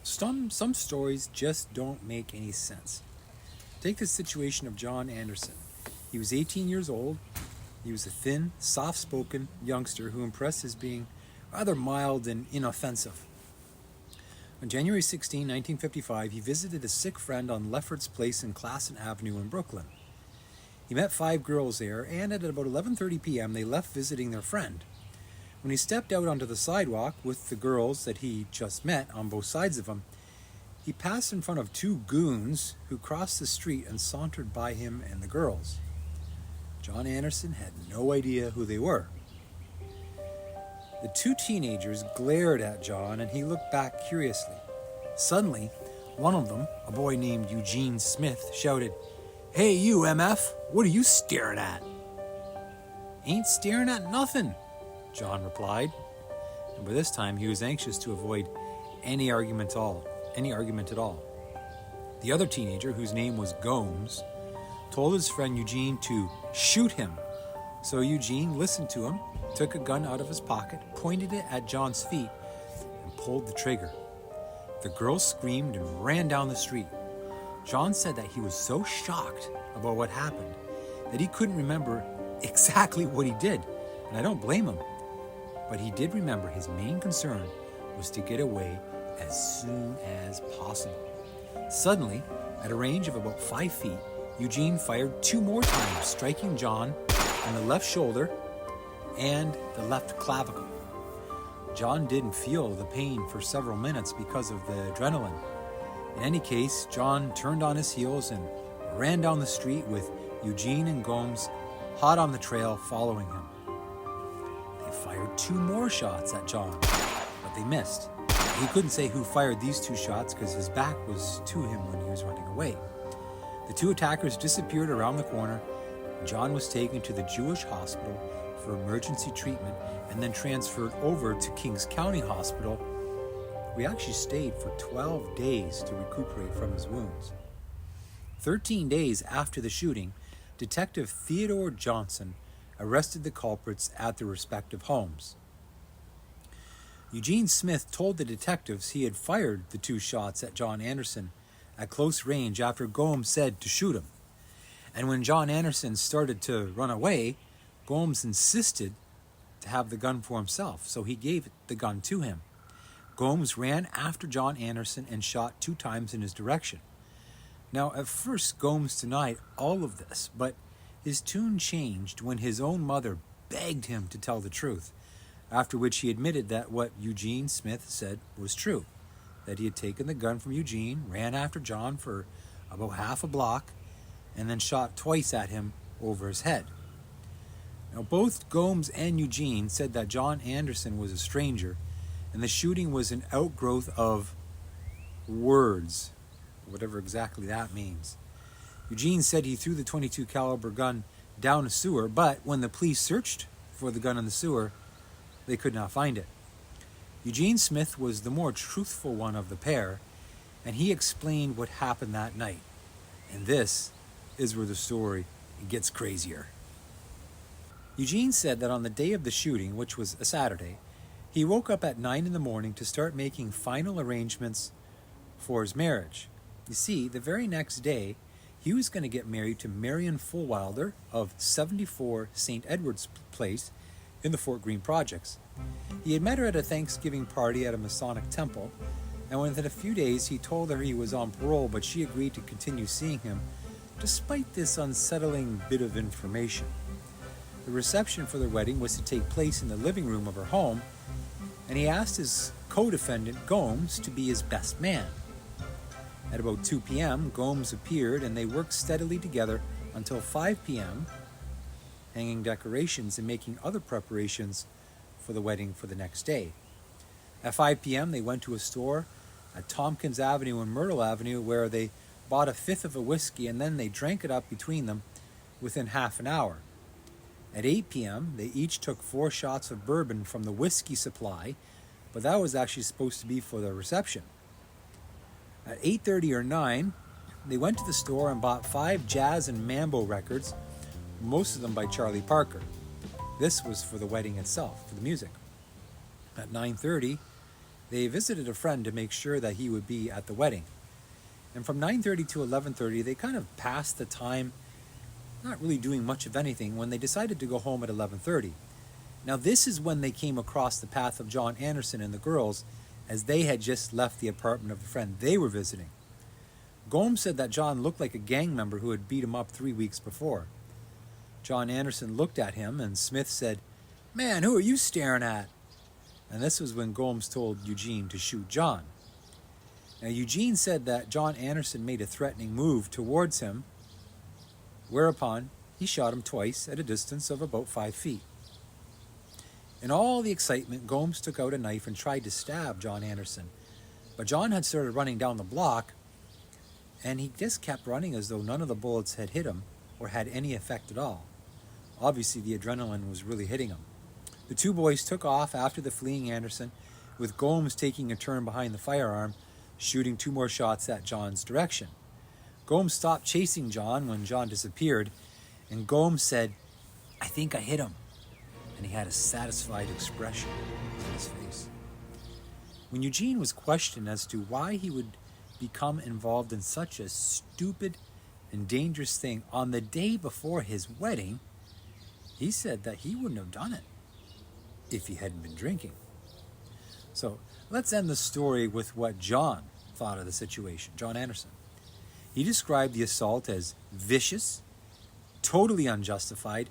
Some stories just don't make any sense. Take the situation of John Anderson. He was 18 years old. He was a thin, soft-spoken youngster who impressed as being rather mild and inoffensive. On January 16, 1955, he visited a sick friend on Lefferts Place in Classon Avenue in Brooklyn. He met 5 girls there, and at about 11:30 p.m. they left visiting their friend. When he stepped out onto the sidewalk with the girls that he just met on both sides of him, he passed in front of 2 goons who crossed the street and sauntered by him and the girls. John Anderson had no idea who they were. The 2 teenagers glared at John, and he looked back curiously. Suddenly, one of them, a boy named Eugene Smith, shouted, "Hey you, MF, what are you staring at?" "Ain't staring at nothing," John replied. And by this time, he was anxious to avoid any argument at all. The other teenager, whose name was Gomes, told his friend Eugene to shoot him. So Eugene listened to him, took a gun out of his pocket, pointed it at John's feet, and pulled the trigger. The girls screamed and ran down the street. John said that he was so shocked about what happened that he couldn't remember exactly what he did, and I don't blame him. But he did remember his main concern was to get away as soon as possible. Suddenly, at a range of about 5 feet, Eugene fired 2 more times, striking John on the left shoulder and the left clavicle. John didn't feel the pain for several minutes because of the adrenaline. In any case, John turned on his heels and ran down the street with Eugene and Gomes hot on the trail following him. They fired 2 more shots at John, but they missed. He couldn't say who fired these 2 shots because his back was to him when he was running away. The 2 attackers disappeared around the corner. John was taken to the Jewish hospital for emergency treatment and then transferred over to Kings County Hospital. We actually stayed for 12 days to recuperate from his wounds. 13 days after the shooting, Detective Theodore Johnson arrested the culprits at their respective homes. Eugene Smith told the detectives he had fired the 2 shots at John Anderson at close range after Gomes said to shoot him. And when John Anderson started to run away, Gomes insisted to have the gun for himself, so he gave the gun to him. Gomes ran after John Anderson and shot 2 times in his direction. Now, at first, Gomes denied all of this, but his tune changed when his own mother begged him to tell the truth, after which he admitted that what Eugene Smith said was true, that he had taken the gun from Eugene, ran after John for about half a block, and then shot twice at him over his head. Now, both Gomes and Eugene said that John Anderson was a stranger, and the shooting was an outgrowth of words, whatever exactly that means. Eugene said he threw the .22 caliber gun down a sewer, but when the police searched for the gun in the sewer, they could not find it. Eugene Smith was the more truthful one of the pair, and he explained what happened that night. And this is where the story gets crazier. Eugene said that on the day of the shooting, which was a Saturday, he woke up at 9 in the morning to start making final arrangements for his marriage. You see, the very next day, he was going to get married to Marion Fullwilder of 74 St. Edward's Place in the Fort Greene projects. He had met her at a Thanksgiving party at a Masonic temple, and within a few days he told her he was on parole, but she agreed to continue seeing him despite this unsettling bit of information. The reception for their wedding was to take place in the living room of her home, and he asked his co-defendant Gomes to be his best man. At about 2 p.m., Gomes appeared, and they worked steadily together until 5 p.m., hanging decorations and making other preparations for the wedding for the next day. At 5 p.m., they went to a store at Tompkins Avenue and Myrtle Avenue where they bought a fifth of a whiskey, and then they drank it up between them within half an hour. At 8 p.m., they each took 4 shots of bourbon from the whiskey supply, but that was actually supposed to be for the reception. At 8:30 or 9, they went to the store and bought 5 jazz and mambo records, most of them by Charlie Parker. This was for the wedding itself, for the music. At 9:30, They visited a friend to make sure that he would be at the wedding. And from 9:30 to 11:30, they kind of passed the time, not really doing much of anything, when they decided to go home at 11:30. Now this is when they came across the path of John Anderson and the girls, as they had just left the apartment of the friend they were visiting. Gomes said that John looked like a gang member who had beat him up 3 weeks before. John Anderson looked at him, and Smith said, "Man, who are you staring at?" And this was when Gomes told Eugene to shoot John. Now Eugene said that John Anderson made a threatening move towards him, whereupon he shot him twice at a distance of about 5 feet. In all the excitement, Gomes took out a knife and tried to stab John Anderson. But John had started running down the block, and he just kept running as though none of the bullets had hit him or had any effect at all. Obviously, the adrenaline was really hitting him. The two boys took off after the fleeing Anderson, with Gomes taking a turn behind the firearm, shooting 2 more shots at John's direction. Gomes stopped chasing John when John disappeared, and Gomes said, "I think I hit him." And he had a satisfied expression on his face. When Eugene was questioned as to why he would become involved in such a stupid and dangerous thing on the day before his wedding, he said that he wouldn't have done it if he hadn't been drinking. So let's end the story with what John thought of the situation, John Anderson. He described the assault as vicious, totally unjustified,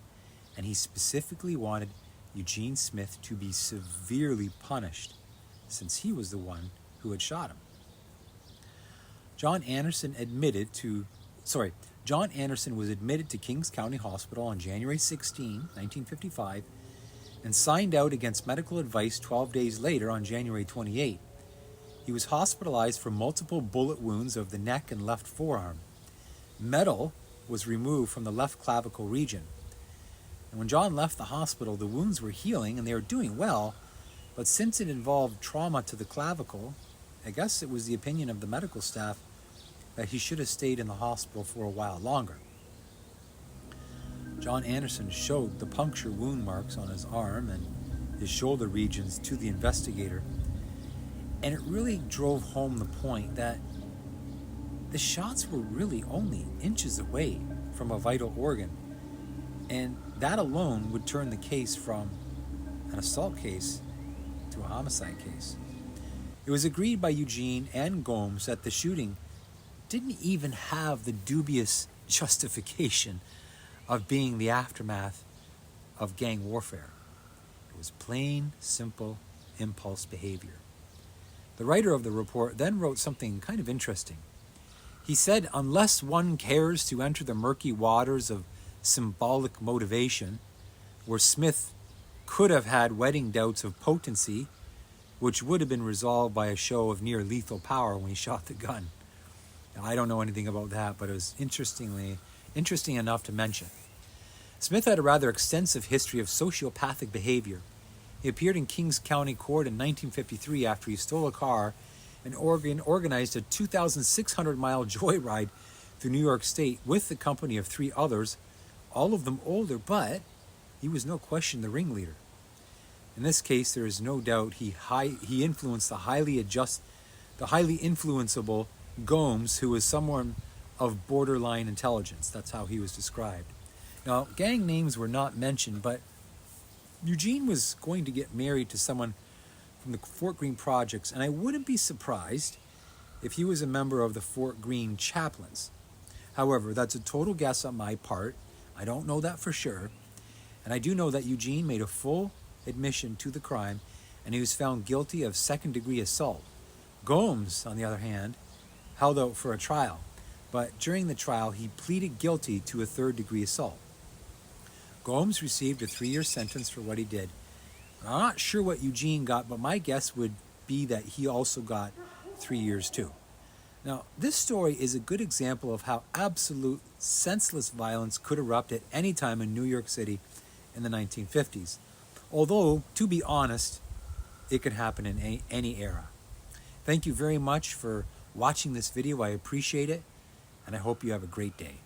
and he specifically wanted Eugene Smith to be severely punished, since he was the one who had shot him. John Anderson was admitted to Kings County Hospital on January 16, 1955, and signed out against medical advice 12 days later on January 28. He was hospitalized for multiple bullet wounds of the neck and left forearm. Metal was removed from the left clavicle region. And when John left the hospital, the wounds were healing and they were doing well, but since it involved trauma to the clavicle, I guess it was the opinion of the medical staff that he should have stayed in the hospital for a while longer. John Anderson showed the puncture wound marks on his arm and his shoulder regions to the investigator, and it really drove home the point that the shots were really only inches away from a vital organ, and that alone would turn the case from an assault case to a homicide case. It was agreed by Eugene and Gomes that the shooting didn't even have the dubious justification of being the aftermath of gang warfare. It was plain, simple impulse behavior. The writer of the report then wrote something kind of interesting. He said, "Unless one cares to enter the murky waters of symbolic motivation, where Smith could have had wedding doubts of potency, which would have been resolved by a show of near lethal power when he shot the gun." Now, I don't know anything about that, but it was interesting enough to mention. Smith had a rather extensive history of sociopathic behavior. He appeared in Kings County Court in 1953 after he stole a car and organized a 2,600-mile joyride through New York State with the company of 3 others, all of them older, but he was no question the ringleader. In this case, there is no doubt he influenced the highly influenceable Gomes, who was someone of borderline intelligence. That's how he was described. Now, gang names were not mentioned, but Eugene was going to get married to someone from the Fort Greene Projects, and I wouldn't be surprised if he was a member of the Fort Greene Chaplains. However, that's a total guess on my part. I don't know that for sure, and I do know that Eugene made a full admission to the crime, and he was found guilty of second-degree assault. Gomes, on the other hand, held out for a trial, but during the trial he pleaded guilty to a third-degree assault. Gomes received a 3-year sentence for what he did. I'm not sure what Eugene got, but my guess would be that he also got 3 years too. Now, this story is a good example of how absolute senseless violence could erupt at any time in New York City in the 1950s. Although, to be honest, it could happen in any era. Thank you very much for watching this video. I appreciate it, and I hope you have a great day.